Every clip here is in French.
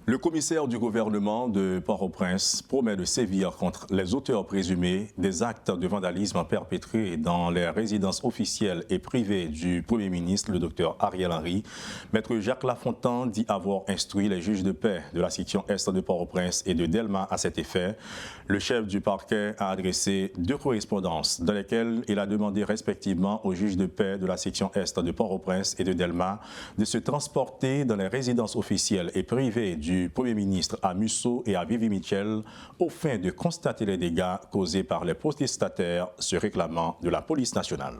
Le commissaire du gouvernement de Port-au-Prince promet de sévir contre les auteurs présumés des actes de vandalisme perpétrés dans les résidences officielles et privées du Premier ministre, le Dr Ariel Henry. Maître Jacques Lafontan dit avoir instruit les juges de paix de la section Est de Port-au-Prince et de Delma à cet effet. Le chef du parquet a adressé 2 correspondances dans lesquelles il a demandé respectivement aux juges de paix de la section Est de Port-au-Prince et de Delma de se transporter dans les résidences officielles et privées du Premier ministre à Musso et à Vivi-Michel au fin de constater les dégâts causés par les protestataires se réclamant de la police nationale.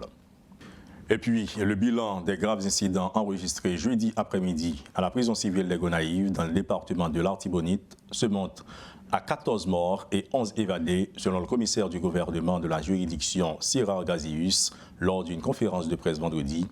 Et puis, le bilan des graves incidents enregistrés jeudi après-midi à la prison civile des Gonaïves dans le département de l'Artibonite se monte à 14 morts et 11 évadés, selon le commissaire du gouvernement de la juridiction Sirar Gazius lors d'une conférence de presse vendredi.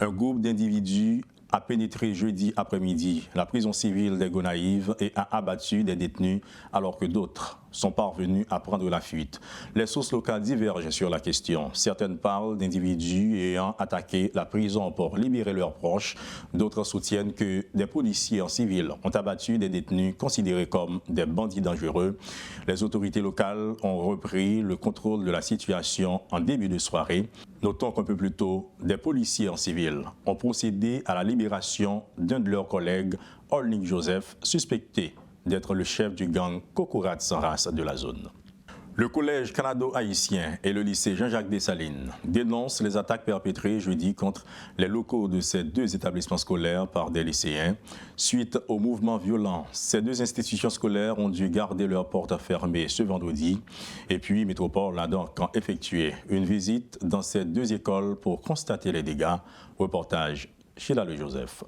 Un groupe d'individus a pénétré jeudi après-midi la prison civile des Gonaïves et a abattu des détenus alors que d'autres sont parvenus à prendre la fuite. Les sources locales divergent sur la question. Certaines parlent d'individus ayant attaqué la prison pour libérer leurs proches. D'autres soutiennent que des policiers en civil ont abattu des détenus considérés comme des bandits dangereux. Les autorités locales ont repris le contrôle de la situation en début de soirée. Notons qu'un peu plus tôt, des policiers en civil ont procédé à la libération d'un de leurs collègues, Olnik Joseph, suspecté d'être le chef du gang Kokorat sans race de la zone. Le collège canado-haïtien et le lycée Jean-Jacques Dessalines dénoncent les attaques perpétrées jeudi contre les locaux de ces 2 établissements scolaires par des lycéens. Suite au mouvement violent, ces 2 institutions scolaires ont dû garder leurs portes fermées ce vendredi. Et puis, Métropole a donc effectué une visite dans ces 2 écoles pour constater les dégâts. Reportage Sheila Le Joseph.